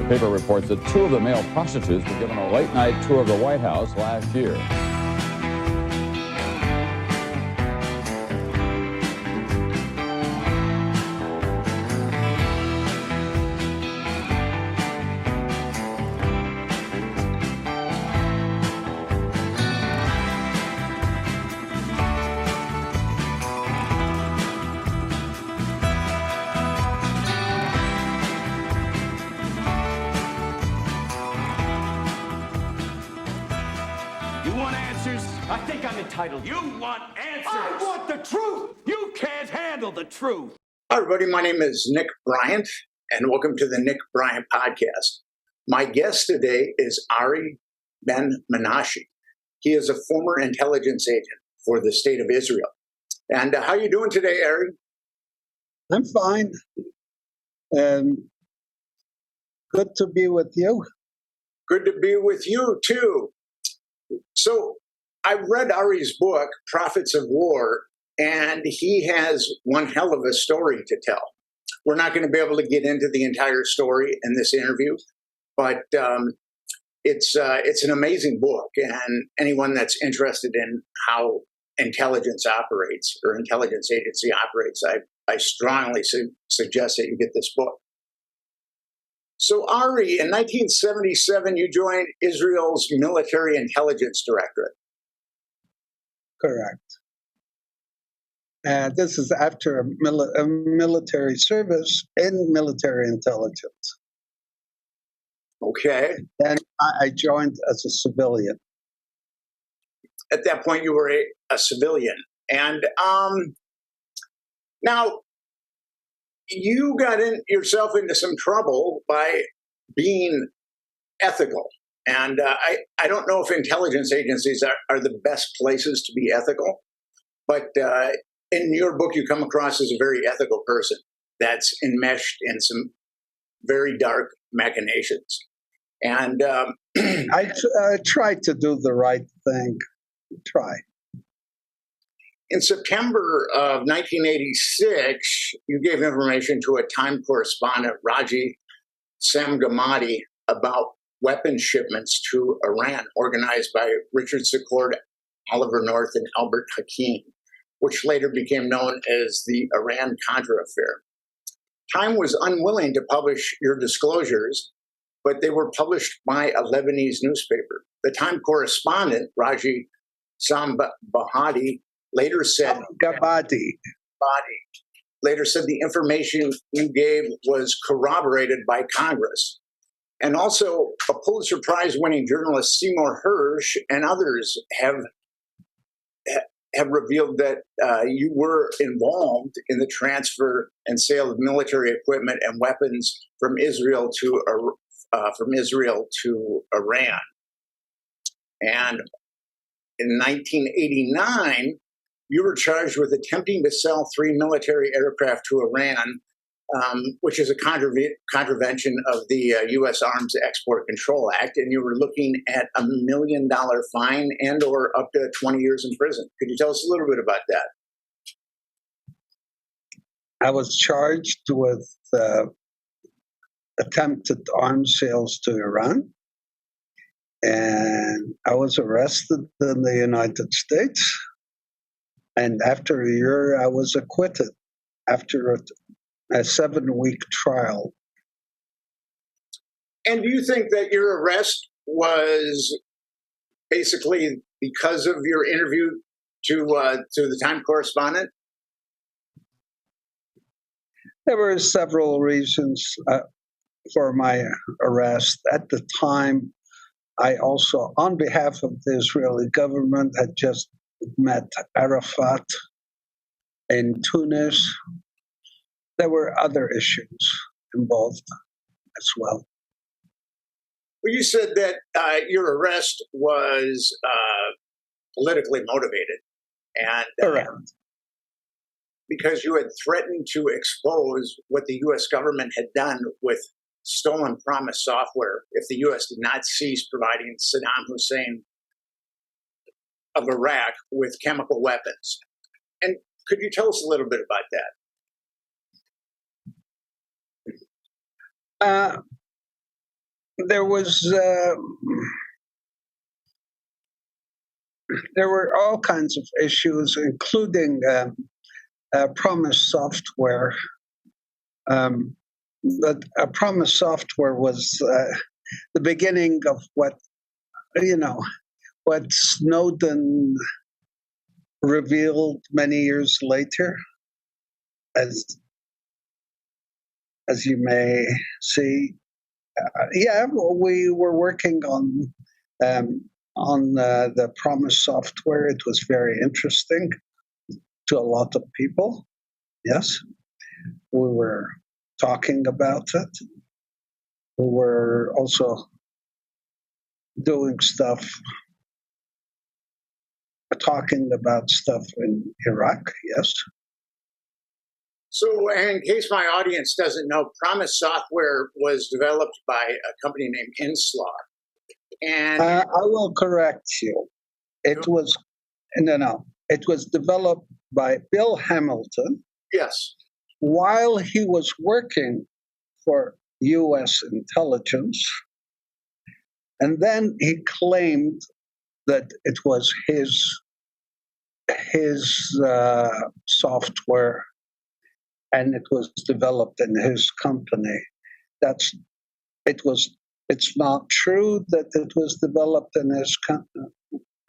The paper reports that two of the male prostitutes were given a late-night tour of the White House last year. Entitled. You want answers. I want the truth. You can't handle the truth. Hi, everybody. My name is Nick Bryant, and welcome to the Nick Bryant Podcast. My guest today is Ari Ben-Menashe. He is a former intelligence agent for the state of Israel. And how are you doing today, Ari? I'm fine. And good to be with you. Good to be with you, too. So, I read Ari's book, Prophets of War, and he has one hell of a story to tell. We're not going to be able to get into the entire story in this interview, but it's an amazing book, and anyone that's interested in how intelligence operates or intelligence agency operates, I strongly suggest that you get this book. So, Ari, in 1977, you joined Israel's Military Intelligence Directorate. Correct. And this is after a military service in military intelligence. Okay. And I joined as a civilian. At that point, you were a civilian. And now, you got yourself into some trouble by being ethical. And I don't know if intelligence agencies are the best places to be ethical, but in your book, you come across as a very ethical person that's enmeshed in some very dark machinations. And I tried to do the right thing. Try. In September of 1986, you gave information to a Time correspondent, Raji Samgamati, about weapons shipments to Iran organized by Richard Secord, Oliver North, and Albert Hakim, which later became known as the Iran-Contra affair. Time was unwilling to publish your disclosures, but they were published by a Lebanese newspaper. The Time correspondent, Raji Samgamati, later said the information you gave was corroborated by Congress. And also, a Pulitzer Prize-winning journalist Seymour Hersh and others have revealed that you were involved in the transfer and sale of military equipment and weapons from Israel to Iran. And in 1989, you were charged with attempting to sell 3 military aircraft to Iran, which is a contravention of the U.S. Arms Export Control Act, and you were looking at $1 million fine and or up to 20 years in prison. Could you tell us a little bit about that? I was charged with attempted arms sales to Iran, and I was arrested in the United States, and after a year, I was acquitted after a 7-week trial. And do you think that your arrest was basically because of your interview to the Time correspondent? There were several reasons for my arrest. At the time, I also, on behalf of the Israeli government, had just met Arafat in Tunis. There were other issues involved as well. Well, you said that your arrest was politically motivated, and because you had threatened to expose what the U.S. government had done with stolen promise software if the U.S. did not cease providing Saddam Hussein of Iraq with chemical weapons. And could you tell us a little bit about that? there was there were all kinds of issues, including Promise Software. But Promise Software was the beginning of what Snowden revealed many years later, as you may see. We were working on the Promise Software. It was very interesting to a lot of people. Yes, we were talking about it. We were also doing stuff, talking about stuff in Iraq. Yes. So, in case my audience doesn't know, Promise Software was developed by a company named Inslaw. And I will correct you. It was It was developed by Bill Hamilton. Yes. While he was working for U.S. intelligence, and then he claimed that it was his software, and it was developed in his company. It's not true that it was developed in his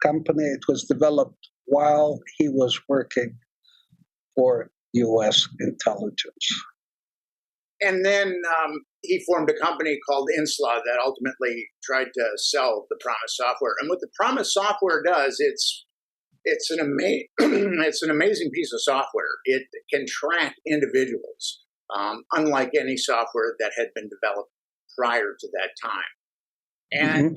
company. It was developed while he was working for U.S. intelligence. And then he formed a company called Inslaw that ultimately tried to sell the Promise Software. And what the Promise Software does, it's an amazing piece of software. It can track individuals, unlike any software that had been developed prior to that time. And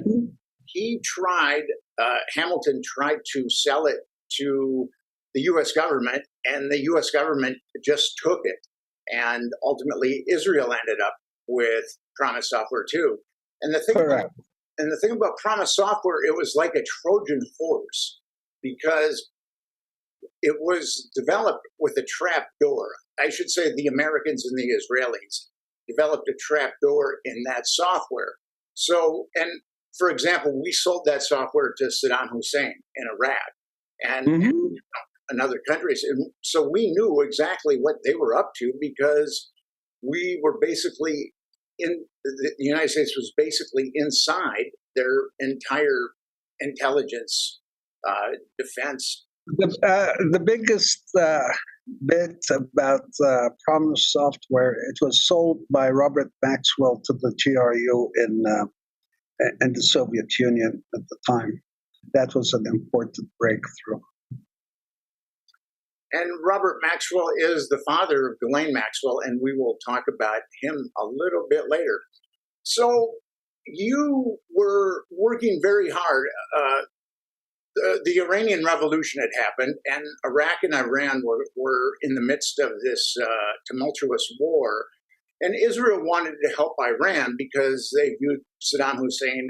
Hamilton tried to sell it to the U.S. government, and the U.S. government just took it. And ultimately, Israel ended up with Promise Software too. And the thing about Promise Software, it was like a Trojan horse, because it was developed with a trap door. I should say the Americans and the Israelis developed a trap door in that software. So, and for example, we sold that software to Saddam Hussein in Iraq and other countries. And so we knew exactly what they were up to, because we were basically the United States was basically inside their entire intelligence defense. The biggest bit about Promise Software, it was sold by Robert Maxwell to the GRU in the Soviet Union at the time. That was an important breakthrough. And Robert Maxwell is the father of Ghislaine Maxwell, and we will talk about him a little bit later. So you were working very hard. The Iranian Revolution had happened, and Iraq and Iran were in the midst of this tumultuous war. And Israel wanted to help Iran because they viewed Saddam Hussein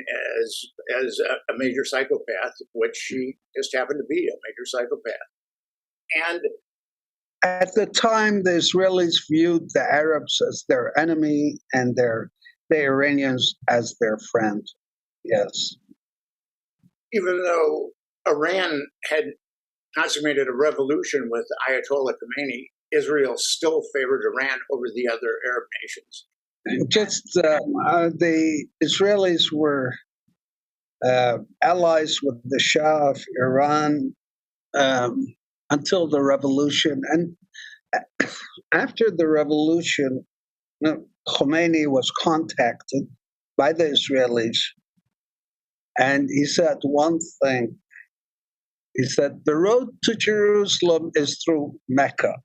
as a major psychopath, which he just happened to be, a major psychopath. And at the time, the Israelis viewed the Arabs as their enemy and the Iranians as their friend. Yes. Even though Iran had consummated a revolution with Ayatollah Khomeini, Israel still favored Iran over the other Arab nations. Just the Israelis were allies with the Shah of Iran until the revolution. And after the revolution, Khomeini was contacted by the Israelis, and he said one thing. He said, the road to Jerusalem is through Mecca.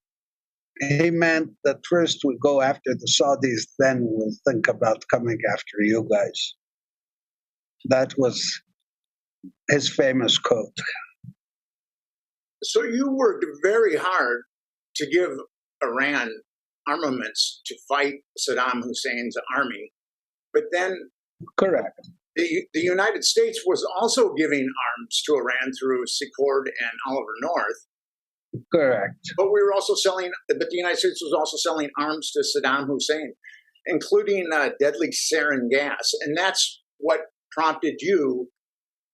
He meant that first we go after the Saudis, then we'll think about coming after you guys. That was his famous quote. So you worked very hard to give Iran armaments to fight Saddam Hussein's army, but then correct. The United States was also giving arms to Iran through Secord and Oliver North. Correct. But the United States was also selling arms to Saddam Hussein. including deadly sarin gas. And that's what prompted you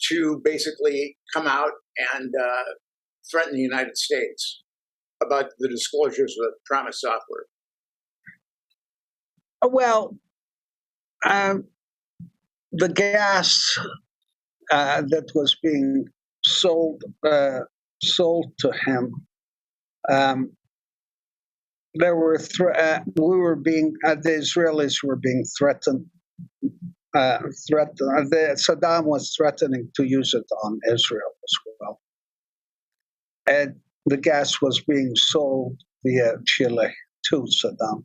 to basically come out and threaten the United States about the disclosures of Promise Software. Well, the gas that was being sold to him, there were the Israelis were being threatened. Saddam was threatening to use it on Israel as well, and the gas was being sold via Chile to Saddam.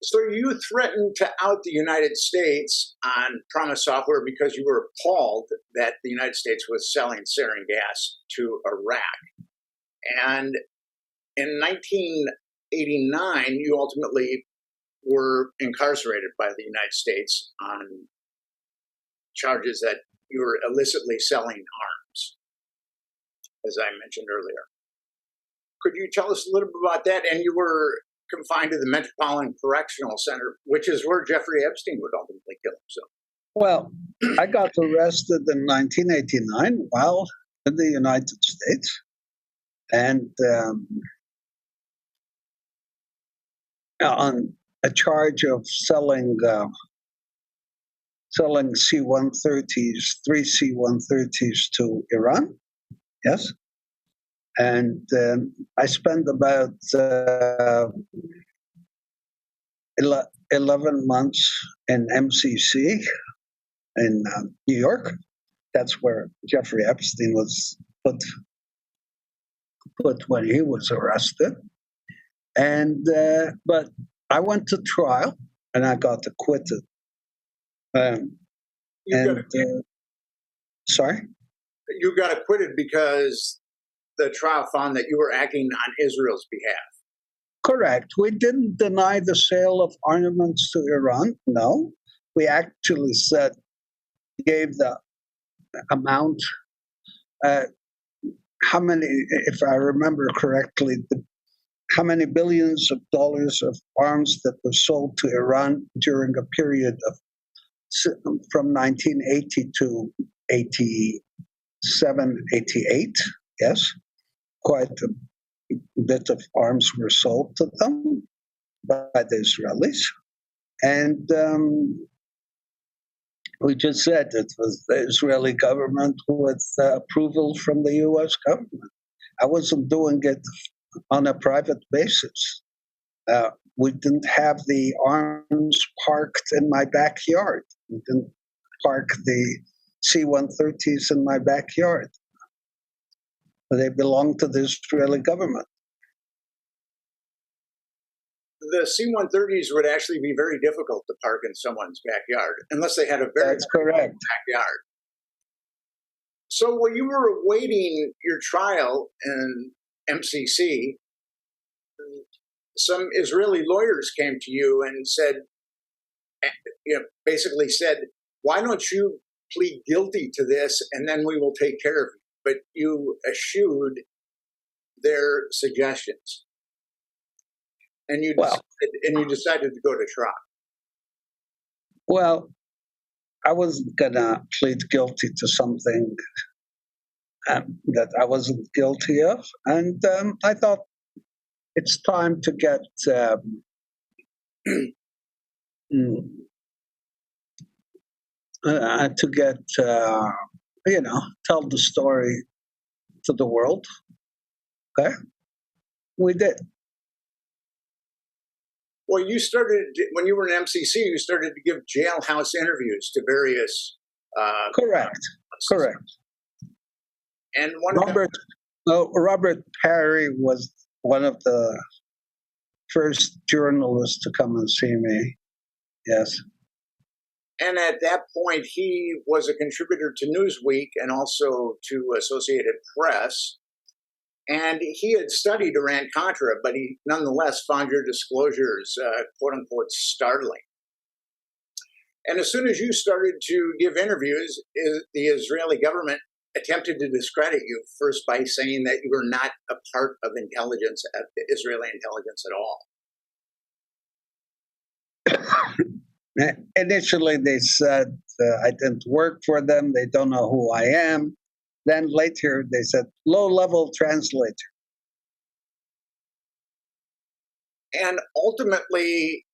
So you threatened to out the United States on Promise Software because you were appalled that the United States was selling sarin gas to Iraq. And in 1989, you ultimately were incarcerated by the United States on charges that you were illicitly selling arms, as I mentioned earlier. Could you tell us a little bit about that? And you were confined to the Metropolitan Correctional Center, which is where Jeffrey Epstein would ultimately kill himself. Well, I got arrested in 1989 while in the United States, and on a charge of selling C-130s, 3 C-130s to Iran. Yes. And I spent about 11 months in MCC in New York. That's where Jeffrey Epstein was put when he was arrested. And but I went to trial and I got acquitted. Sorry? You got acquitted because the trial found that you were acting on Israel's behalf. Correct. We didn't deny the sale of armaments to Iran. No. We actually gave the amount, how many, if I remember correctly, how many billions of dollars of arms that were sold to Iran during a period of from 1980 to 87, 88. Yes. Quite a bit of arms were sold to them by the Israelis. And we just said it was the Israeli government with approval from the U.S. government. I wasn't doing it on a private basis. We didn't have the arms parked in my backyard. We didn't park the C-130s in my backyard. They belong to the Israeli government. The C-130s would actually be very difficult to park in someone's backyard, unless they had a very That's correct. backyard. So when you were awaiting your trial in MCC, some Israeli lawyers came to you and said, basically said, why don't you plead guilty to this and then we will take care of you? But you eschewed their suggestions. And you decided to go to trial. Well, I wasn't going to plead guilty to something that I wasn't guilty of. And I thought it's time to get tell the story to the world. Okay? We did. Well, you started, when you were in MCC, you started to give jailhouse interviews to various... Correct. And Robert Perry was one of the first journalists to come and see me. Yes. And at that point, he was a contributor to Newsweek and also to Associated Press. And he had studied Iran-Contra, but he nonetheless found your disclosures, quote-unquote, startling. And as soon as you started to give interviews, the Israeli government attempted to discredit you, first by saying that you were not a part of intelligence, Israeli intelligence at all. Initially, they said I didn't work for them. They don't know who I am. Then later, they said low-level translator. And ultimately,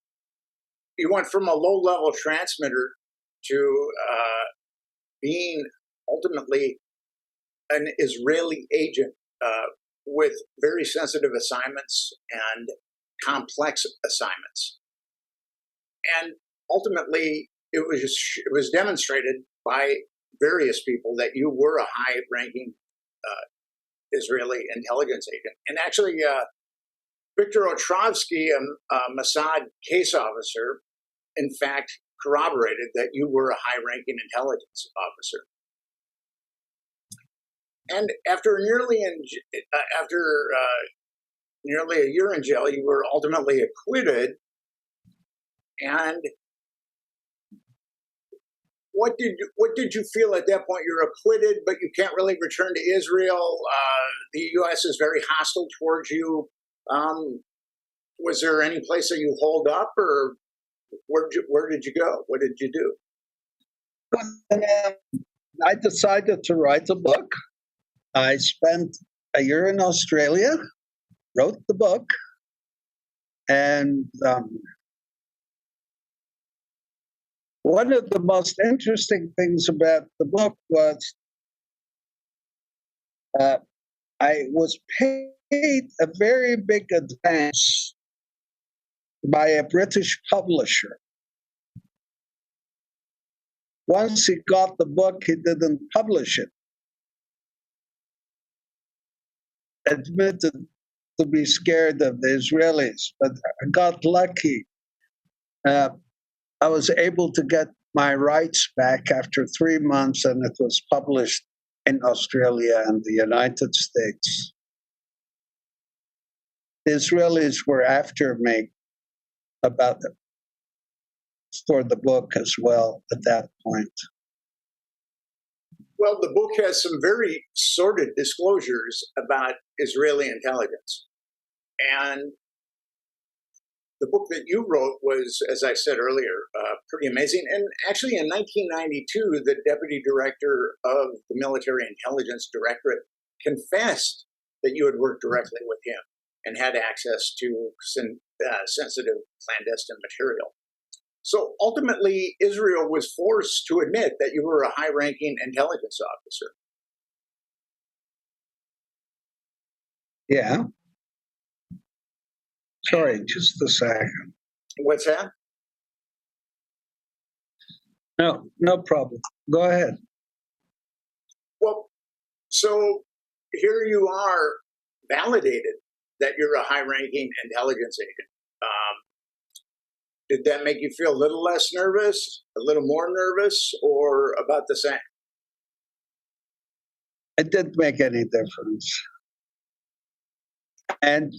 you went from a low-level transmitter to being ultimately an Israeli agent with very sensitive assignments and complex assignments. And ultimately, it was demonstrated by various people that you were a high-ranking Israeli intelligence agent. And actually, Victor Otrovsky, a Mossad case officer, in fact, corroborated that you were a high-ranking intelligence officer. And after nearly a year in jail, you were ultimately acquitted. And what did you feel at that point? You're acquitted, but you can't really return to Israel. The U.S. is very hostile towards you. Was there any place that you holed up, or where did you go? What did you do? I decided to write a book. I spent a year in Australia, wrote the book, and one of the most interesting things about the book was I was paid a very big advance by a British publisher. Once he got the book, he didn't publish it. Admitted to be scared of the Israelis, but I got lucky. I was able to get my rights back after 3 months, and it was published in Australia and the United States. The Israelis were after me about it for the book as well at that point. Well, the book has some very sordid disclosures about Israeli intelligence. And the book that you wrote was, as I said earlier, pretty amazing. And actually, in 1992, the deputy director of the Military Intelligence Directorate confessed that you had worked directly with him and had access to sensitive clandestine material. So ultimately, Israel was forced to admit that you were a high-ranking intelligence officer. Yeah. Sorry, just a second. What's that? No problem. Go ahead. Well, so here you are, validated that you're a high-ranking intelligence agent. Did that make you feel a little less nervous, a little more nervous, or about the same? It didn't make any difference. And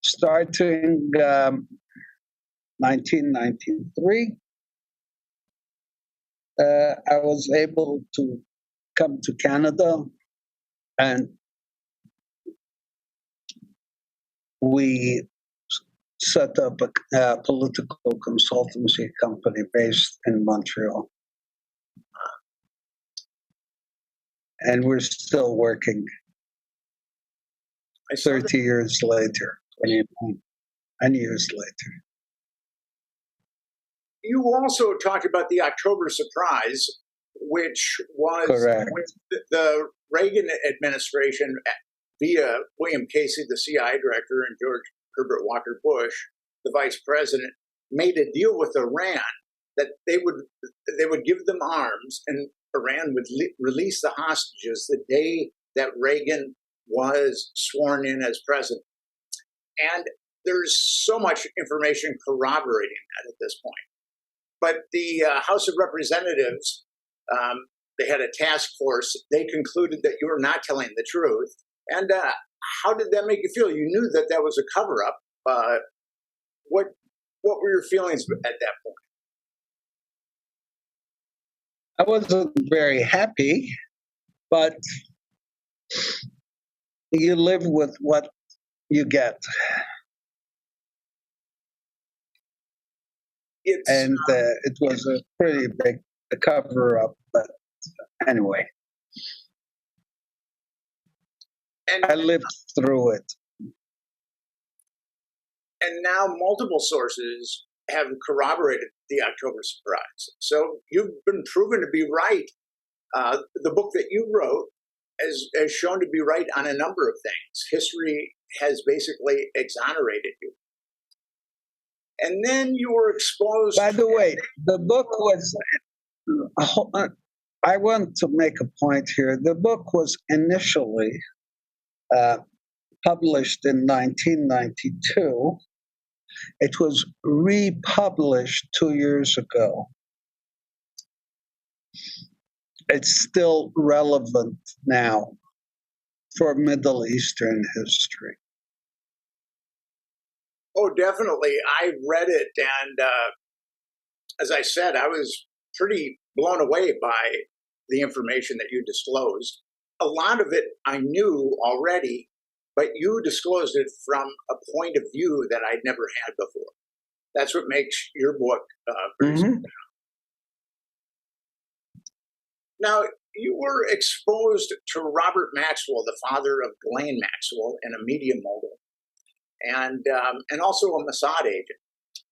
starting 1993, I was able to come to Canada, and we set up a political consultancy company based in Montreal. And we're still working 30 years later, 29 years later. You also talked about the October surprise, which was correct. When the Reagan administration, via William Casey, the CIA director, and George Herbert Walker Bush, the vice president, made a deal with Iran that they would give them arms, and Iran would release the hostages the day that Reagan was sworn in as president. And there's so much information corroborating that at this point. But the House of Representatives, they had a task force. They concluded that you were not telling the truth. And how did that make you feel? You knew that that was a cover-up. What were your feelings at that point? I wasn't very happy, but you live with what you get. and it was a pretty big cover-up. But anyway, and I lived through it. And now multiple sources have corroborated the October surprise. So you've been proven to be right. The book that you wrote has shown to be right on a number of things. History has basically exonerated you. And then you were exposed. By the way, the book was, I want to make a point here. The book was initially published in 1992. It was republished 2 years ago. It's still relevant now for Middle Eastern history. Oh, definitely. I read it, and as I said, I was pretty blown away by the information that you disclosed. A lot of it I knew already, but you disclosed it from a point of view that I'd never had before. That's what makes your book very special. Now, you were exposed to Robert Maxwell, the father of Ghislaine Maxwell, and a media mogul, and also a Mossad agent.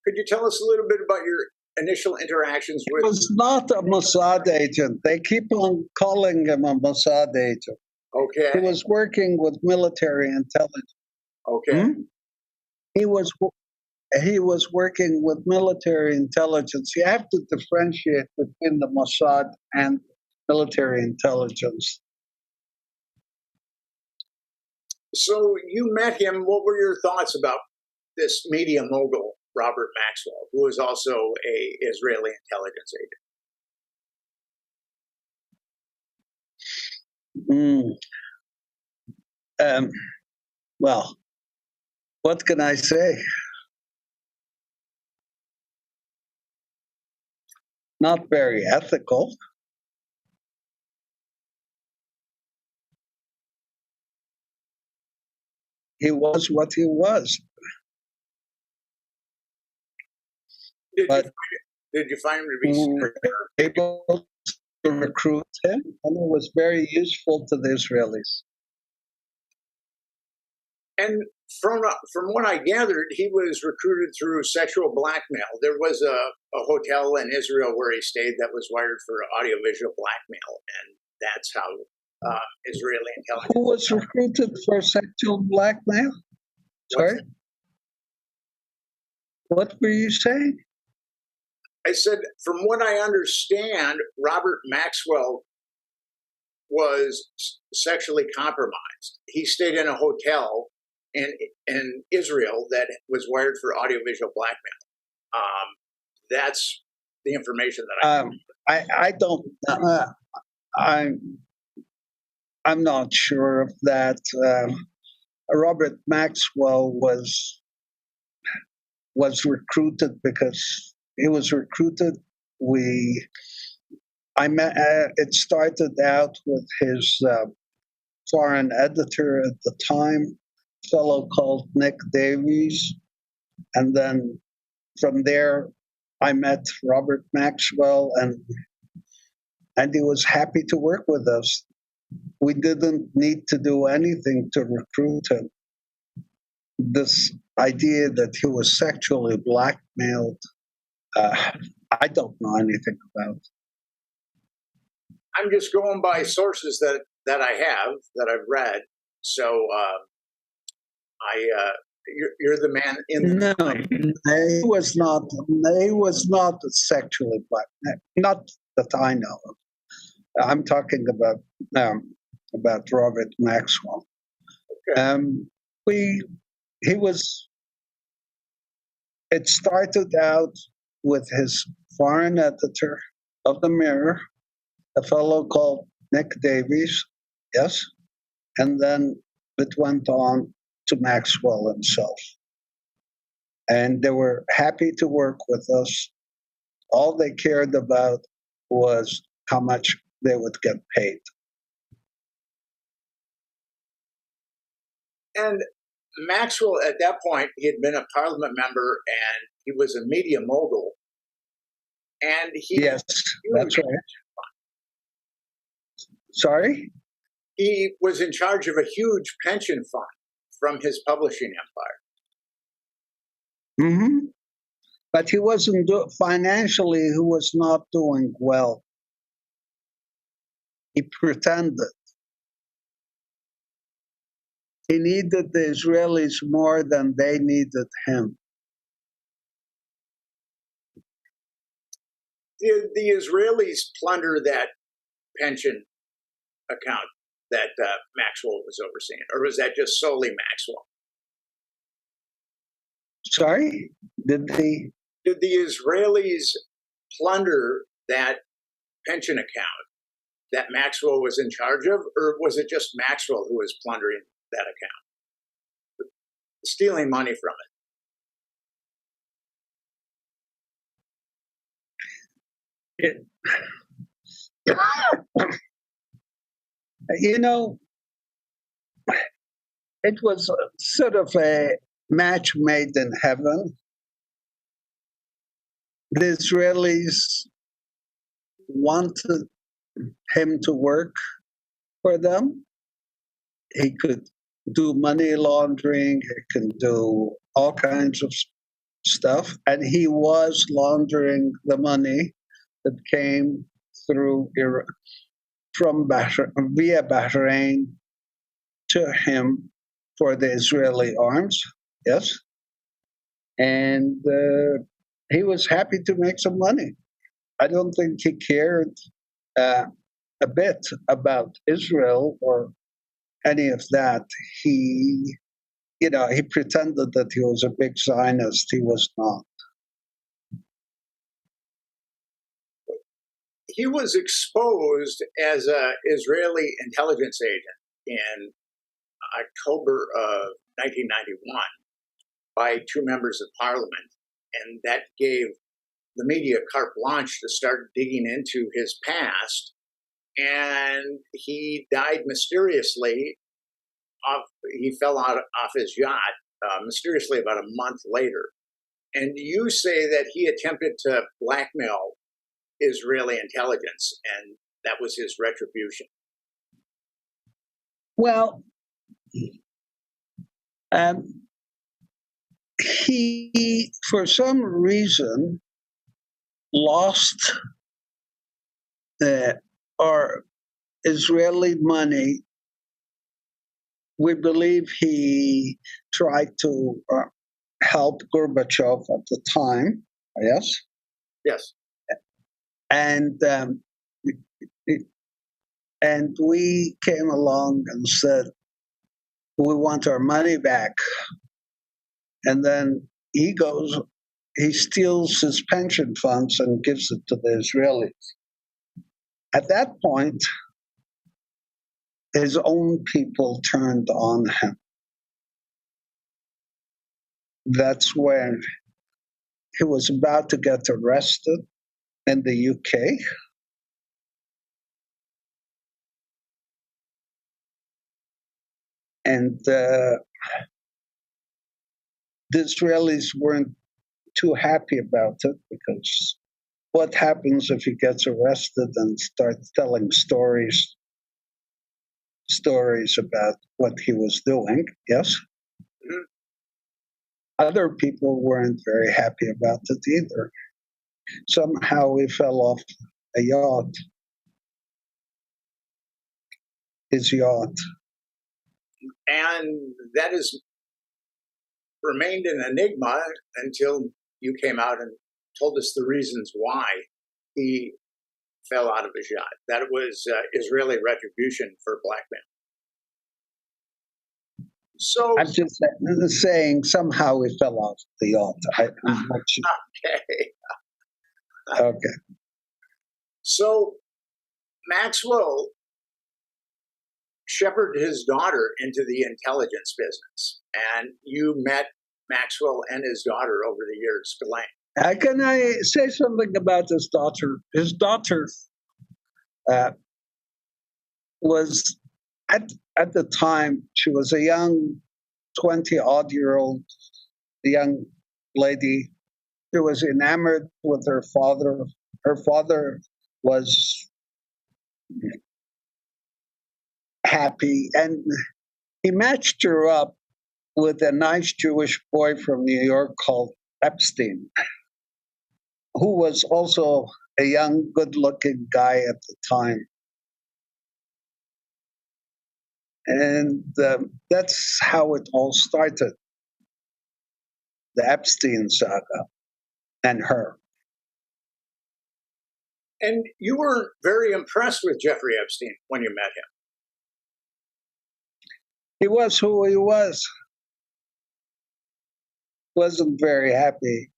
Could you tell us a little bit about your initial interactions with? He was not a Mossad agent. They keep on calling him a Mossad agent. Okay. He was working with military intelligence. Okay. He was working with military intelligence. You have to differentiate between the Mossad and military intelligence. So you met him. What were your thoughts about this media mogul, Robert Maxwell, who was also a Israeli intelligence agent? Well, what can I say? Not very ethical. He was what he was. Did you find him to be able to recruit him? And it was very useful to the Israelis. And from what I gathered, he was recruited through sexual blackmail. There was a hotel in Israel where he stayed that was wired for audiovisual blackmail, and that's how Israeli intelligence. Who was recruited for sexual blackmail? Sorry? What were you saying? I said, from what I understand, Robert Maxwell was sexually compromised. He stayed in a hotel in Israel that was wired for audiovisual blackmail. That's the information that I don't. I'm not sure of that. Robert Maxwell was recruited because he was recruited. It started out with his foreign editor at the time, a fellow called Nick Davies, and then from there I met Robert Maxwell, and he was happy to work with us. We didn't need to do anything to recruit him. This idea that he was sexually blackmailed, I don't know anything about. I'm just going by sources that I have, that I've read. So you're the man in the. No, he was not. He was not sexually blackmailed. Not that I know of. I'm talking about Robert Maxwell. Okay. It started out with his foreign editor of the Mirror, a fellow called Nick Davies, yes, and then it went on to Maxwell himself. And they were happy to work with us. All they cared about was how much they would get paid. And Maxwell, at that point, he had been a parliament member and he was a media mogul. And he Yes, that's right. Sorry? He was in charge of a huge pension fund from his publishing empire. Mm-hmm. But he wasn't financially. He was not doing well. He pretended. He needed the Israelis more than they needed him. Did the Israelis plunder that pension account that Maxwell was overseeing, or was that just solely Maxwell? Sorry? Did the Israelis plunder that pension account that Maxwell was in charge of, or was it just Maxwell who was plundering that account, stealing money from it? You know, it was sort of a match made in heaven. The Israelis wanted him to work for them. He could do money laundering, he could do all kinds of stuff, and he was laundering the money that came through from Bahrain, via Bahrain to him for the Israeli arms, yes. And he was happy to make some money. I don't think he cared a bit about Israel or any of that. He pretended that he was a big Zionist. He was not. He was exposed as an Israeli intelligence agent in October of 1991 by two members of parliament, and that gave the media carte blanche to start digging into his past. And he died mysteriously. He fell off his yacht mysteriously about a month later. And you say that he attempted to blackmail Israeli intelligence, and that was his retribution. Well, he, for some reason, lost our Israeli money. We believe he tried to help Gorbachev at the time, yes? Yes. And we came along and said, we want our money back. And then he steals his pension funds and gives it to the Israelis. At that point, his own people turned on him. That's when he was about to get arrested in the UK. And the Israelis weren't too happy about it, because what happens if he gets arrested and starts telling stories about what he was doing, yes? Mm-hmm. Other people weren't very happy about it either. Somehow he fell off a yacht, his yacht. And that has remained an enigma until you came out and told us the reasons why he fell out of his yacht. That was Israeli retribution for blackmail. So I'm just saying somehow he fell off the yacht. I'm not sure. Okay. Okay. So Maxwell shepherded his daughter into the intelligence business, and you met Maxwell and his daughter over the years, Delane. Can I say something about his daughter? His daughter was, at the time, she was a young 20-odd-year-old young lady who was enamored with her father, her father was happy, and he matched her up with a nice Jewish boy from New York called Epstein, who was also a young, good-looking guy at the time. And that's how it all started, the Epstein saga and her. And you were very impressed with Jeffrey Epstein when you met him. He was who he was. Wasn't very happy.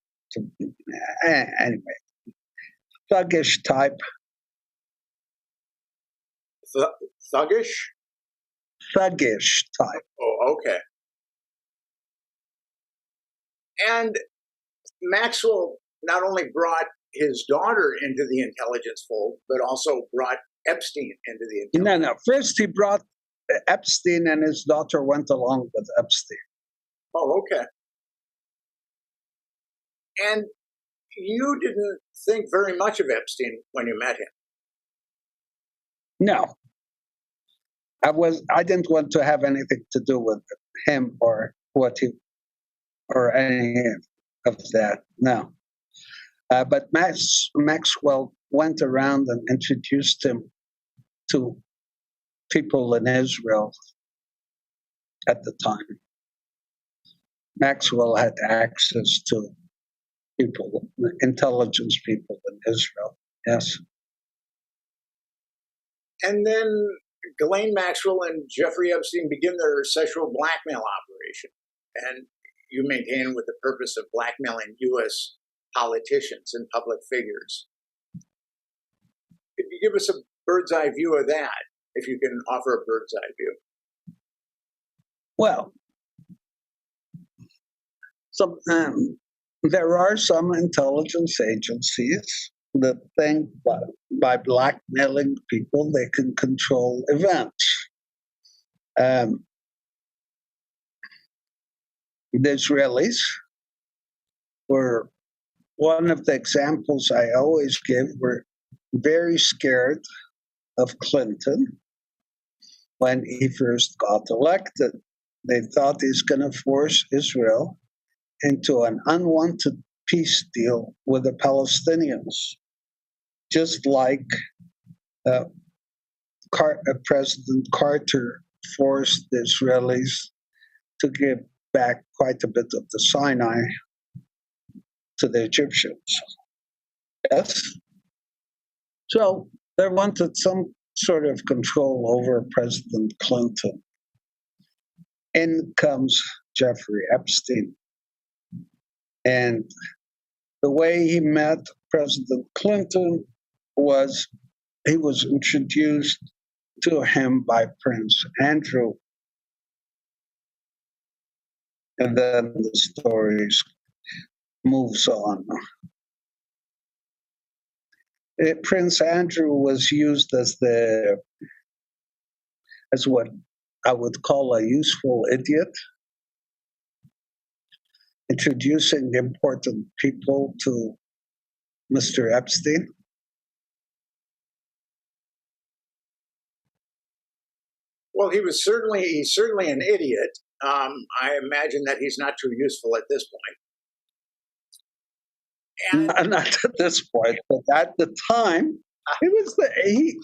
Anyway, thuggish type. Thuggish? Thuggish type. Oh, okay. And Maxwell not only brought his daughter into the intelligence fold, but also brought Epstein into the intelligence. No. First, he brought Epstein, and his daughter went along with Epstein. Oh, okay. And you didn't think very much of Epstein when you met him. No. I didn't want to have anything to do with him or any of that. No. But Maxwell went around and introduced him to people in Israel at the time. Maxwell had access to people, intelligence people in Israel. Yes. And then Ghislaine Maxwell and Jeffrey Epstein begin their sexual blackmail operation. And you maintain with the purpose of blackmailing U.S. politicians and public figures. Could you give us a bird's eye view of that, if you can offer a bird's eye view? Well, there are some intelligence agencies that think by blackmailing people, they can control events. The Israelis were one of the examples I always give, were very scared of Clinton when he first got elected. They thought he's going to force Israel into an unwanted peace deal with the Palestinians, just like President Carter forced the Israelis to give back quite a bit of the Sinai to the Egyptians. Yes? So they wanted some sort of control over President Clinton. In comes Jeffrey Epstein. And the way he met President Clinton was he was introduced to him by Prince Andrew. And then the story moves on. Prince Andrew was used as what I would call a useful idiot, introducing important people to Mr. Epstein. Well, he's certainly an idiot. I imagine that he's not too useful at this point. And not at this point, but at the time, he was the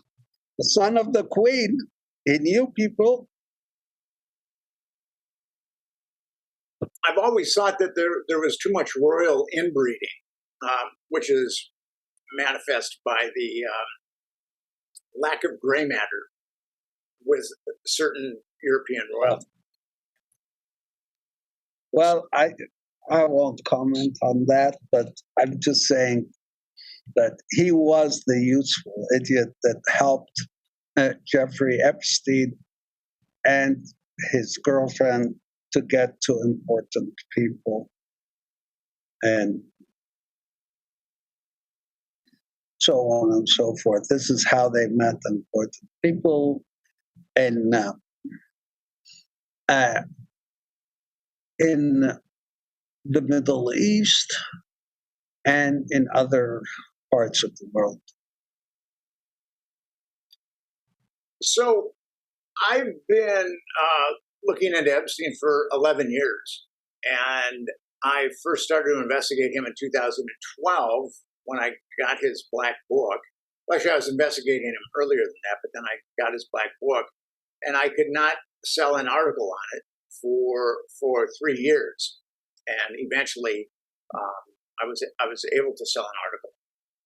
son of the Queen. He knew people. I've always thought that there was too much royal inbreeding, which is manifest by the lack of gray matter with certain European royalty. Well, I won't comment on that, but I'm just saying that he was the useful idiot that helped Jeffrey Epstein and his girlfriend to get to important people. And so on and so forth. This is how they met important people. And in the Middle East and in other parts of the world. So I've been looking into Epstein for 11 years, and I first started to investigate him in 2012 when I got his black book. Actually, I was investigating him earlier than that, but then I got his black book, and I could not sell an article on it for 3 years, and eventually I was able to sell an article.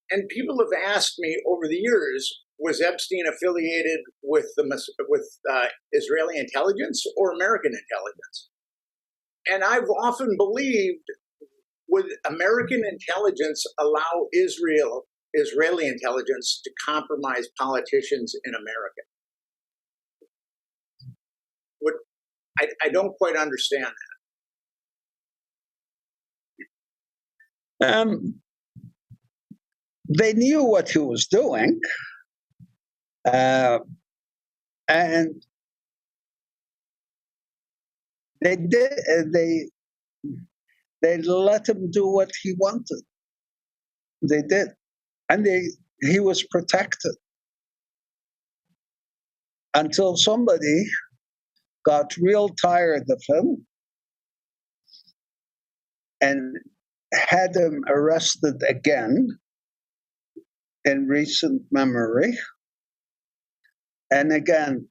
And people have asked me over the years, was Epstein affiliated with Israeli intelligence or American intelligence? And I've often believed, would American intelligence allow Israeli intelligence to compromise politicians in America? I don't quite understand that. They knew what he was doing, and they did. They let him do what he wanted. They did, and he was protected until somebody got real tired of him and had him arrested again in recent memory. And again,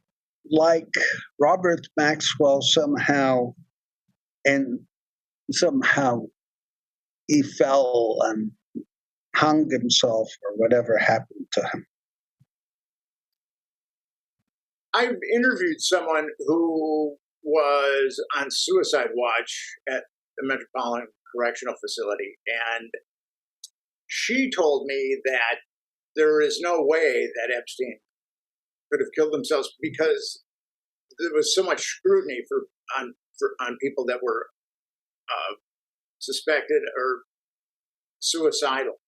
like Robert Maxwell, somehow he fell and hung himself or whatever happened to him. I've interviewed someone who was on suicide watch at the Metropolitan Correctional Facility, and she told me that there is no way that Epstein could have killed themselves because there was so much scrutiny on people that were suspected or suicidal.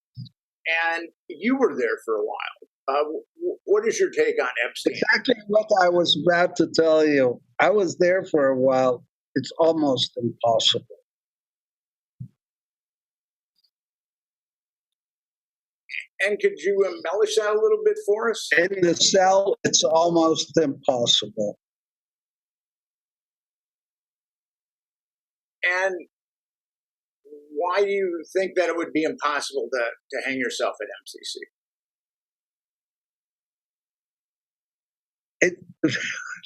And you were there for a while. What is your take on Epstein? Exactly what I was about to tell you. I was there for a while. It's almost impossible. And could you embellish that a little bit for us? In the cell, it's almost impossible. And why do you think that it would be impossible to hang yourself at MCC?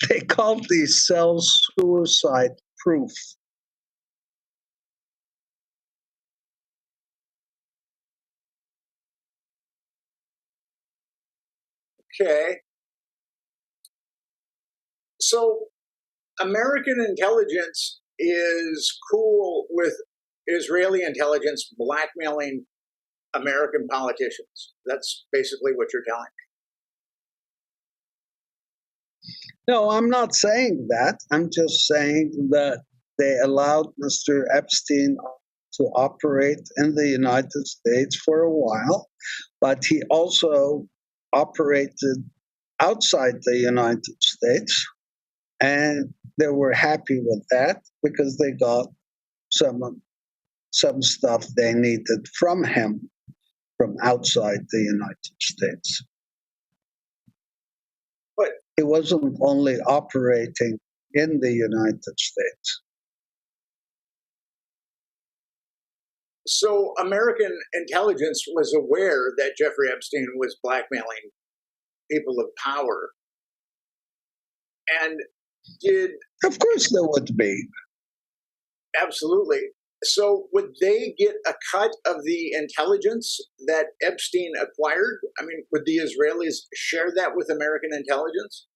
They called these cells suicide proof. Okay. So American intelligence is cool with Israeli intelligence blackmailing American politicians. That's basically what you're telling me. No, I'm not saying that. I'm just saying that they allowed Mr. Epstein to operate in the United States for a while, but he also operated outside the United States, and they were happy with that because they got some stuff they needed from him from outside the United States. But he wasn't only operating in the United States. So American intelligence was aware that Jeffrey Epstein was blackmailing people of power. And Of course there would be. Absolutely. So would they get a cut of the intelligence that Epstein acquired? I mean, would the Israelis share that with American intelligence?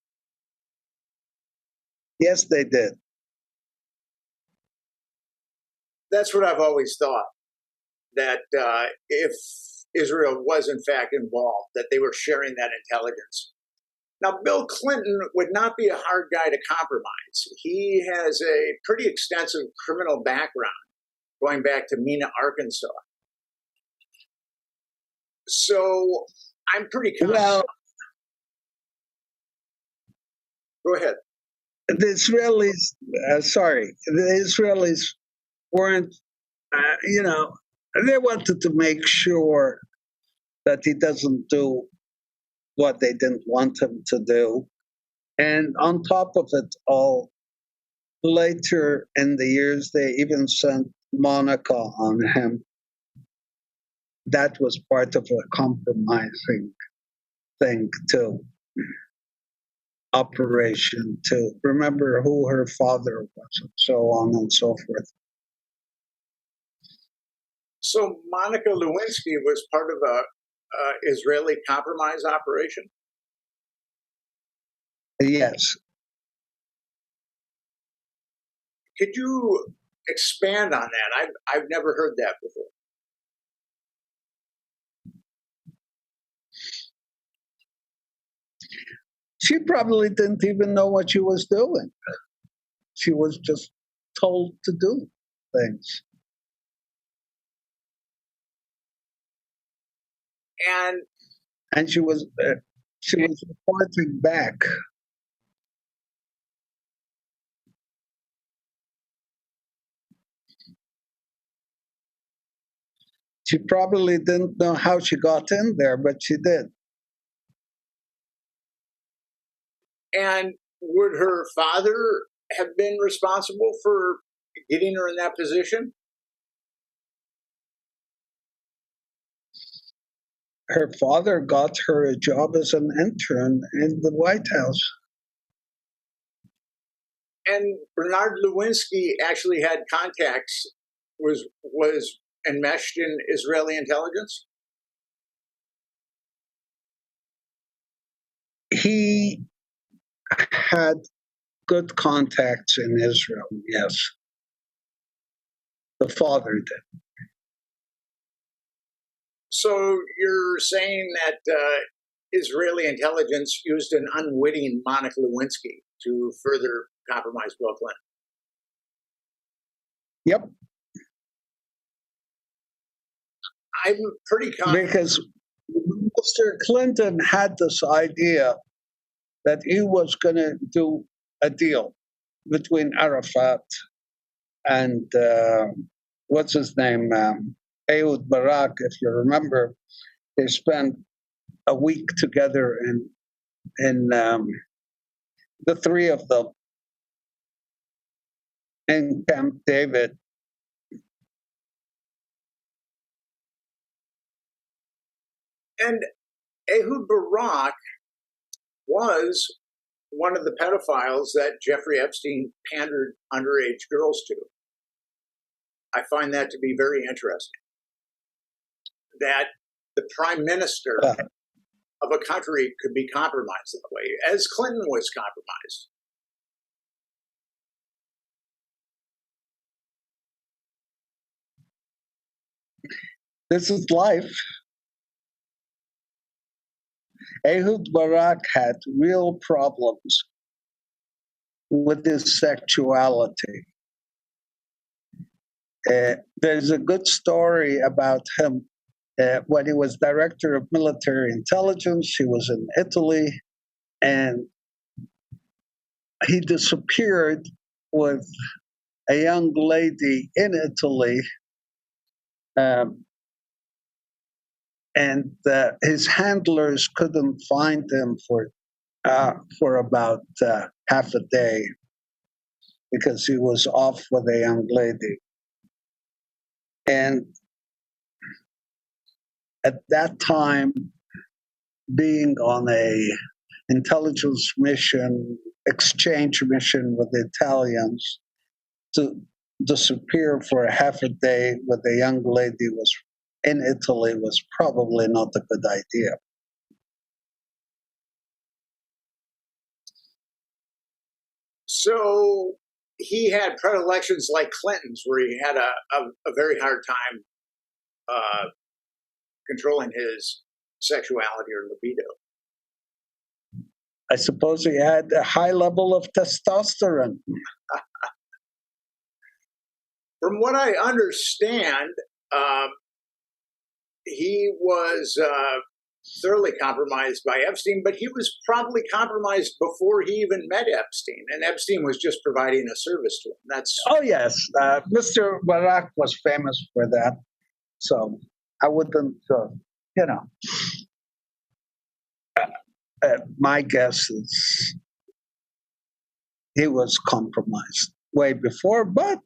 Yes, they did. That's what I've always thought, that if Israel was in fact involved, that they were sharing that intelligence. Now, Bill Clinton would not be a hard guy to compromise. He has a pretty extensive criminal background, going back to Mena, Arkansas. So I'm pretty confident. Well, go ahead. The Israelis weren't, they wanted to make sure that he doesn't do what they didn't want him to do. And on top of it all, later in the years, they even sent Monica on him. That was part of a compromising thing too. Operation to remember who her father was, and so on and so forth. So Monica Lewinsky was part of a Israeli compromise operation? Yes. Could you expand on that? I've never heard that before. She probably didn't even know what she was doing. She was just told to do things. And she was reporting back. She probably didn't know how she got in there, but she did. And would her father have been responsible for getting her in that position? Her father got her a job as an intern in the White House. And Bernard Lewinsky actually had contacts, was enmeshed in Israeli intelligence? He had good contacts in Israel, yes. The father did. So you're saying that Israeli intelligence used an unwitting Monica Lewinsky to further compromise Bill Clinton? Yep. I'm pretty confident. Because Mr. Clinton had this idea that he was going to do a deal between Arafat and what's his name, Ehud Barak. If you remember, they spent a week together in the three of them in Camp David. And Ehud Barak was one of the pedophiles that Jeffrey Epstein pandered underage girls to. I find that to be very interesting. That the prime minister of a country could be compromised that way, as Clinton was compromised. This is life. Ehud Barak had real problems with his sexuality. There's a good story about him. When he was director of military intelligence, he was in Italy, and he disappeared with a young lady in Italy. And his handlers couldn't find him for about half a day because he was off with a young lady. And at that time, being on a intelligence mission, exchange mission with the Italians, to disappear for a half a day with a young lady in Italy was probably not a good idea. So he had predilections like Clinton's, where he had a very hard time controlling his sexuality or libido. I suppose he had a high level of testosterone. From what I understand, he was thoroughly compromised by Epstein, but he was probably compromised before he even met Epstein, and Epstein was just providing a service to him. Oh yes, Mr. Barak was famous for that, so I wouldn't you know, my guess is he was compromised way before, but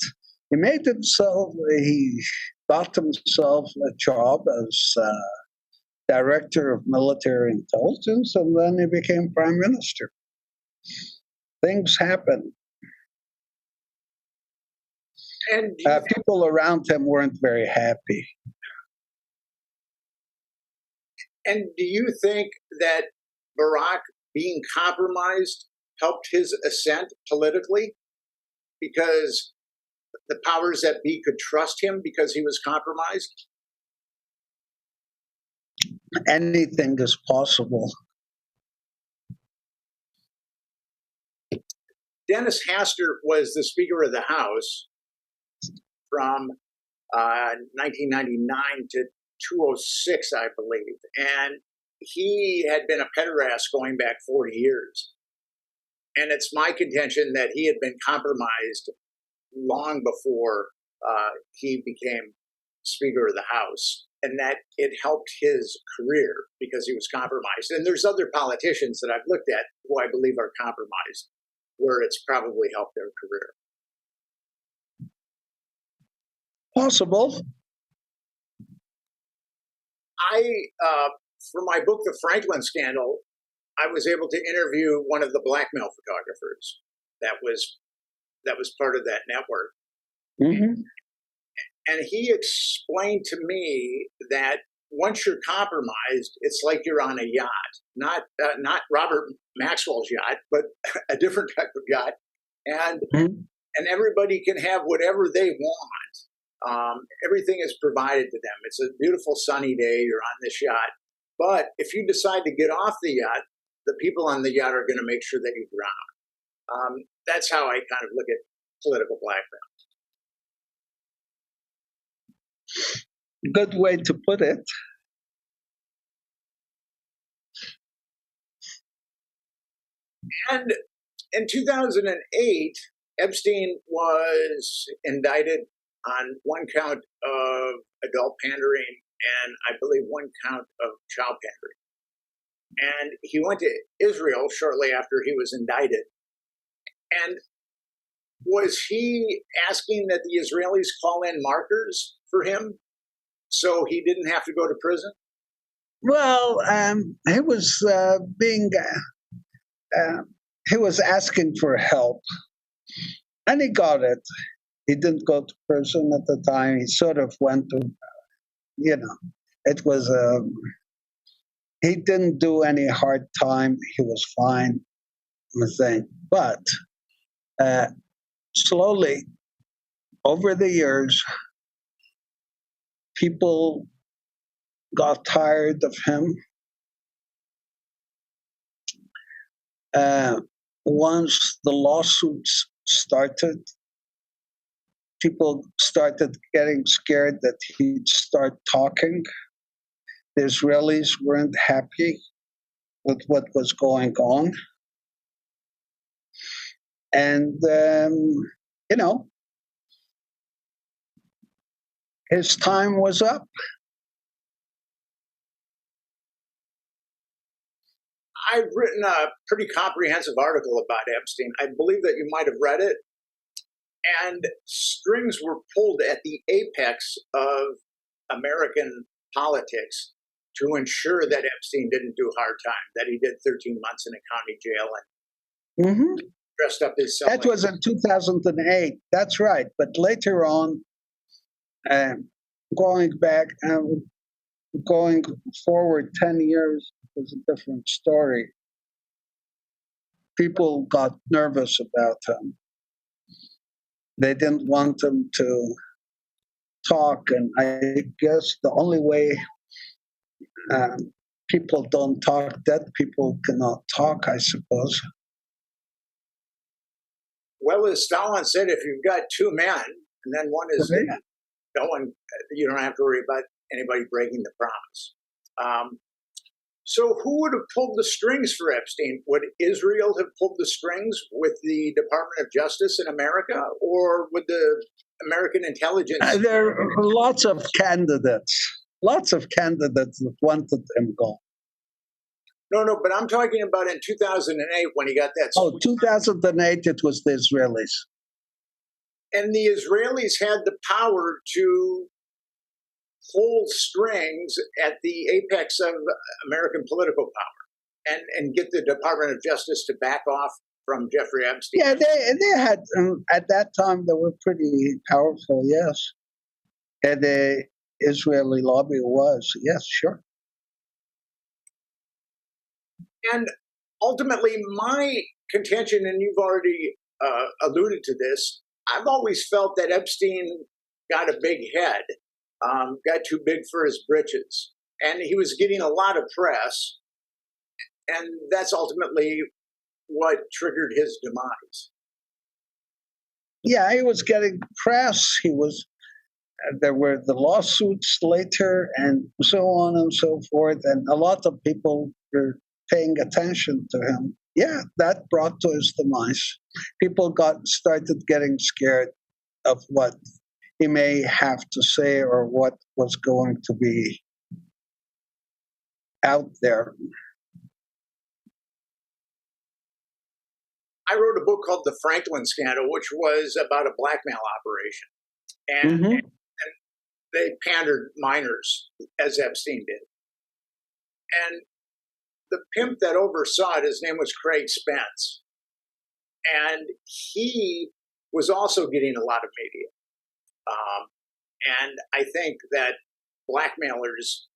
he he got himself a job as director of military intelligence, and then he became prime minister. Things happen. And People around him weren't very happy. and do you think that Barak being compromised helped his ascent politically? Because the powers that be could trust him because he was compromised? Anything is possible. Dennis Hastert was the Speaker of the House from 1999 to 2006, I believe. And he had been a pederast going back 40 years. And it's my contention that he had been compromised long before he became Speaker of the House, and that it helped his career because he was compromised. And there's other politicians that I've looked at who I believe are compromised, where it's probably helped their career. Possible. For my book, The Franklin Scandal, I was able to interview one of the Blackmail photographers that was part of that network. Mm-hmm. And he explained to me that once you're compromised, it's like you're on a yacht, not Robert Maxwell's yacht, but a different type of yacht, and and everybody can have whatever they want. Everything is provided to them. It's a beautiful sunny day. You're on this yacht, but if you decide to get off the yacht, the people on the yacht are going to make sure that you drown. That's how I kind of look at political blackmail. Good way to put it. And in 2008, Epstein was indicted on one count of adult pandering and I believe one count of child pandering. And he went to Israel shortly after he was indicted. And was he asking that the Israelis call in markers for him so he didn't have to go to prison? Well, he was he was asking for help, and he got it. He didn't go to prison at the time. He sort of went to, it was he didn't do any hard time. He was fine, I think. But slowly, over the years, people got tired of him. Once the lawsuits started, people started getting scared that he'd start talking. The Israelis weren't happy with what was going on. And, his time was up. I've written a pretty comprehensive article about Epstein. I believe that you might have read it. And strings were pulled at the apex of American politics to ensure that Epstein didn't do hard time, that he did 13 months in a county jail and dressed up his cell. That was in 2008. That's right. But later on, going forward 10 years was a different story. People got nervous about him. They didn't want him to talk, and I guess the only way people don't talk, dead people cannot talk, I suppose. Well, as Stalin said, if you've got two men, and then one is dead, you don't have to worry about anybody breaking the promise. So who would have pulled the strings for Epstein? Would Israel have pulled the strings with the Department of Justice in America, or would the American intelligence? There are lots of candidates. lots of candidates that wanted him gone. No, but I'm talking about in 2008 when he got that. Oh, 2008, it was the Israelis. And the Israelis had the power to hold strings at the apex of American political power and get the Department of Justice to back off from Jeffrey Epstein. Yeah, they had, at that time, they were pretty powerful, yes. And the Israeli lobby was, yes, sure. And ultimately, my contention, and you've already alluded to this, I've always felt that Epstein got a big head, got too big for his britches, and he was getting a lot of press, and that's ultimately what triggered his demise. Yeah, he was getting press. He was. There were the lawsuits later, and so on and so forth, and a lot of people were paying attention to him. Yeah, that brought to his demise. People started getting scared of what he may have to say or what was going to be out there. I wrote a book called The Franklin Scandal, which was about a blackmail operation. And, and they pandered minors, as Epstein did. And the pimp that oversaw it, his name was Craig Spence. And he was also getting a lot of media. And I think that blackmailers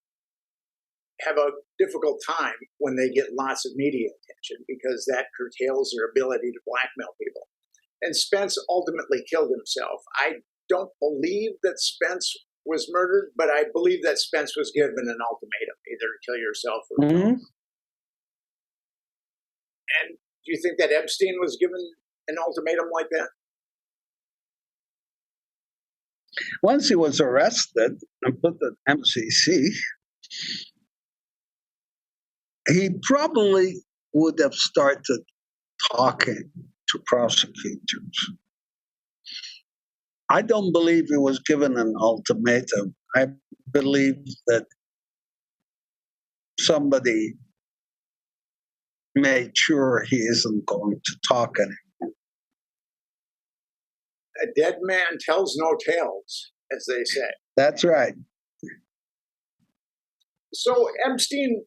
have a difficult time when they get lots of media attention because that curtails their ability to blackmail people. And Spence ultimately killed himself. I don't believe that Spence was murdered, but I believe that Spence was given an ultimatum, either kill yourself or kill. And do you think that Epstein was given an ultimatum like that? Once he was arrested and put in MCC, he probably would have started talking to prosecutors. I don't believe he was given an ultimatum. I believe that somebody made sure he isn't going to talk anymore. A dead man tells no tales, as they say. That's right. So Epstein,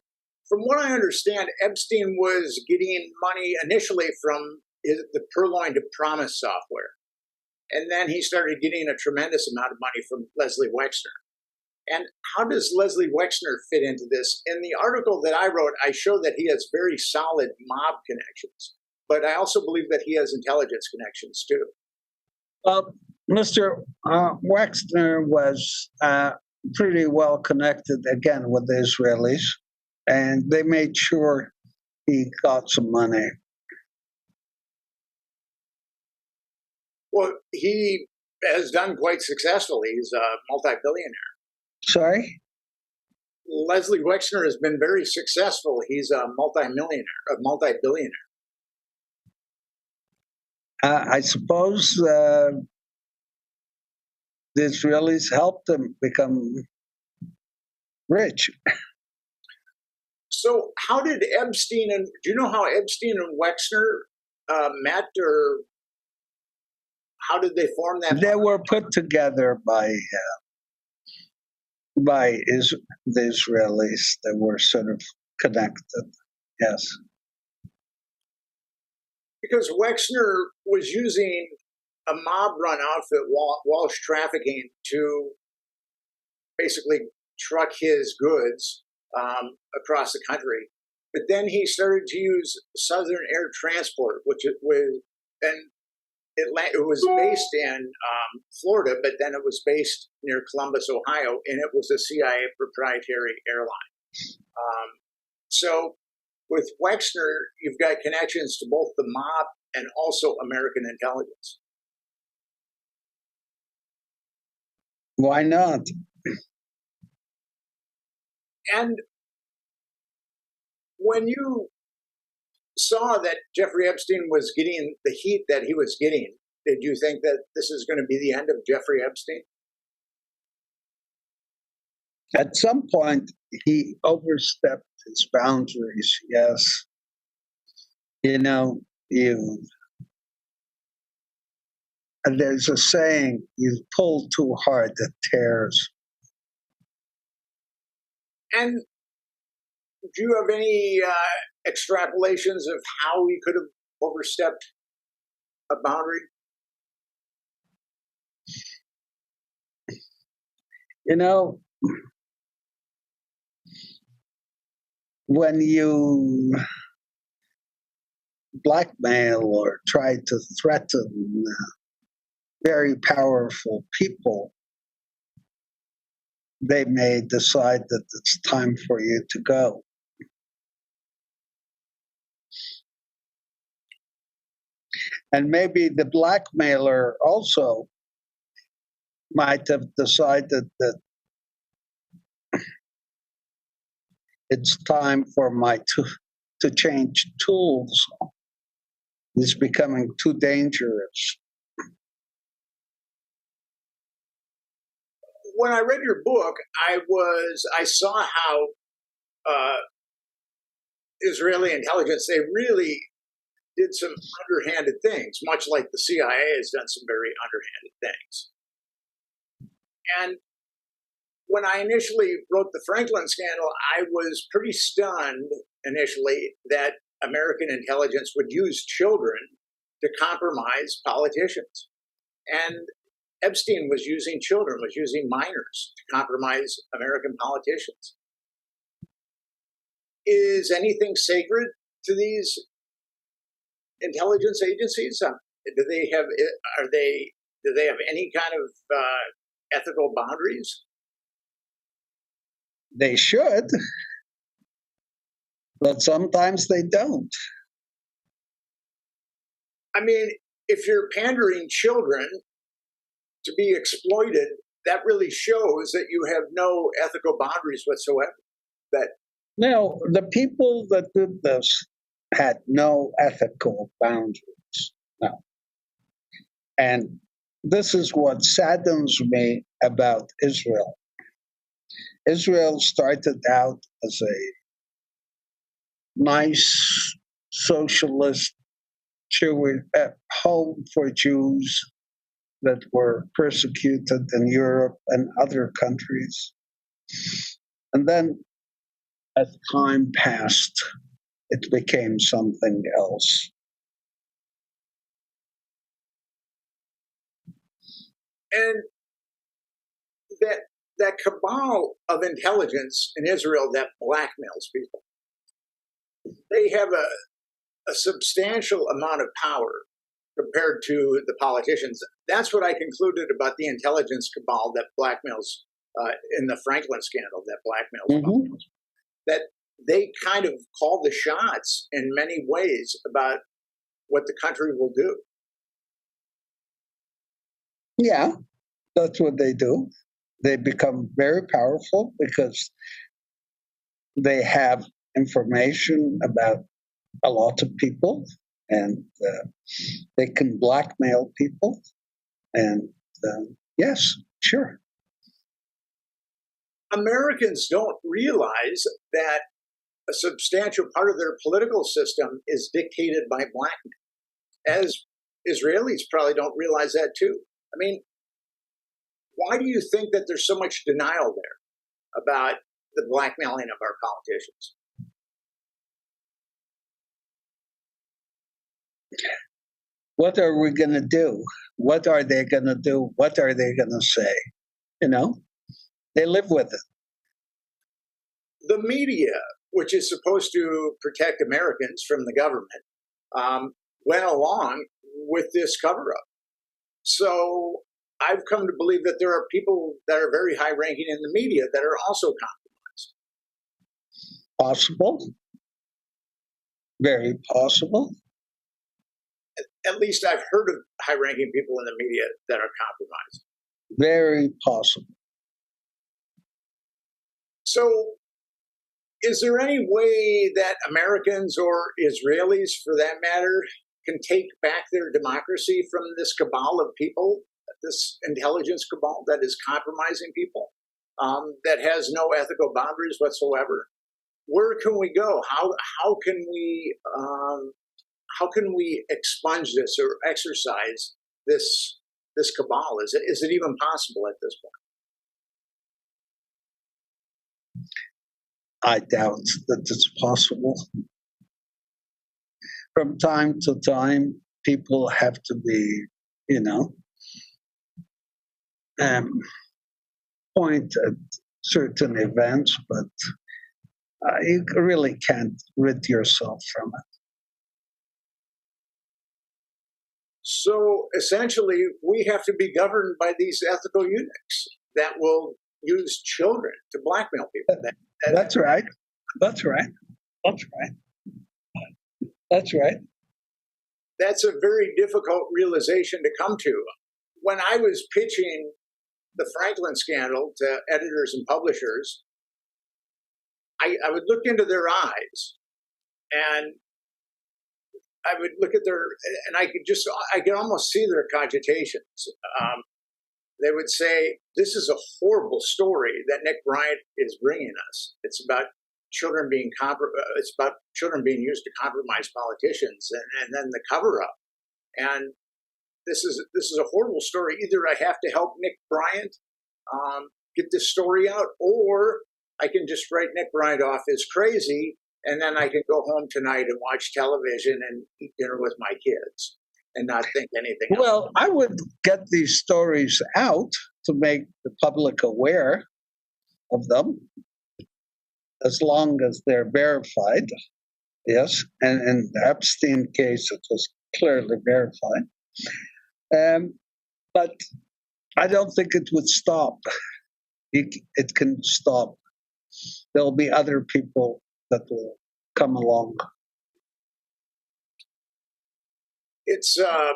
from what I understand, Epstein was getting money initially from the Purloined Promise software. And then he started getting a tremendous amount of money from Leslie Wexner. And how does Leslie Wexner fit into this? In the article that I wrote, I show that he has very solid mob connections, but I also believe that he has intelligence connections too. Mr. Wexner was pretty well connected, again, with the Israelis, and they made sure he got some money. Well, he has done quite successfully. He's a multi-billionaire. Sorry? Leslie Wexner has been very successful. He's a multi-billionaire. I suppose the Israelis helped him become rich. So how did Epstein do you know how Epstein and Wexner met, or how did they form that? They were put together by the Israelis. They were sort of connected, yes. Because Wexner was using a mob-run outfit, Walsh Trafficking, to basically truck his goods across the country. But then he started to use Southern Air Transport, it was based in Florida, but then it was based near Columbus, Ohio, and it was a CIA proprietary airline. So with Wexner, you've got connections to both the mob and also American intelligence. Why not? And when you saw that Jeffrey Epstein was getting the heat that he was getting, did you think that this is going to be the end of Jeffrey Epstein? At some point, he overstepped his boundaries. Yes, you know, you. And there's a saying: "You pull too hard, it tears." And do you have any extrapolations of how he could have overstepped a boundary? You know, when you blackmail or try to threaten very powerful people, they may decide that it's time for you to go. And maybe the blackmailer also might have decided that it's time for to change tools. It's becoming too dangerous. When I read your book, I saw how Israeli intelligence, they really did some underhanded things, much like the CIA has done some very underhanded things. And when I initially wrote the Franklin scandal, I was pretty stunned initially that American intelligence would use children to compromise politicians. And Epstein was using children, was using minors to compromise American politicians. Is anything sacred to these intelligence agencies? Do they have any kind of ethical boundaries? They should, but sometimes they don't. I mean, if you're pandering children to be exploited, that really shows that you have no ethical boundaries whatsoever. Now, the people that did this had no ethical boundaries. No. And this is what saddens me about Israel. Israel started out as a nice socialist Jewish home for Jews that were persecuted in Europe and other countries. And then as time passed, it became something else. And that cabal of intelligence in Israel that blackmails people, they have a substantial amount of power compared to the politicians. That's what I concluded about the intelligence cabal that blackmails in the Franklin scandal, that blackmails politicians. That they kind of call the shots in many ways about what the country will do. Yeah, that's what they do. They become very powerful because they have information about a lot of people, and they can blackmail people. And yes, sure. Americans don't realize that a substantial part of their political system is dictated by blackmail, as Israelis probably don't realize that too. I mean, why do you think that there's so much denial there about the blackmailing of our politicians? What are we going to do? What are they going to do? What are they going to say? You know, they live with it. The media, which is supposed to protect Americans from the government, went along with this cover-up. So I've come to believe that there are people that are very high-ranking in the media that are also compromised. Possible. Very possible. At least I've heard of high-ranking people in the media that are compromised. Very possible. So is there any way that Americans or Israelis, for that matter, can take back their democracy from this cabal of people, this intelligence cabal that is compromising people? that has no ethical boundaries whatsoever. Where can we go? How can we expunge this or exercise this cabal? Is it even possible at this point? I doubt that it's possible. From time to time, people have to be, point at certain events, but you really can't rid yourself from it. So essentially, we have to be governed by these ethical eunuchs that will use children to blackmail people. That's right. That's right. That's right. That's right. That's a very difficult realization to come to. When I was pitching the Franklin scandal to editors and publishers, I would look into their eyes, and I would look at and I could almost see their cogitations. They would say, "This is a horrible story that Nick Bryant is bringing us. It's about children being used to compromise politicians, and then the cover-up. And this is a horrible story. Either I have to help Nick Bryant get this story out, or I can just write Nick Bryant off as crazy, and then I can go home tonight and watch television and eat dinner with my kids and not think anything else." Well, I would get these stories out to make the public aware of them, as long as they're verified. Yes, and in the Epstein case, it was clearly verified. But I don't think it would stop. It can stop. There'll be other people that will come along. It's a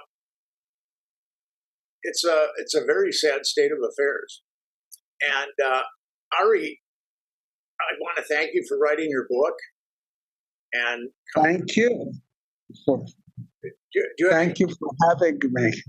very sad state of affairs. And Ari, I want to thank you for writing your book. And thank you. Thank you for having me.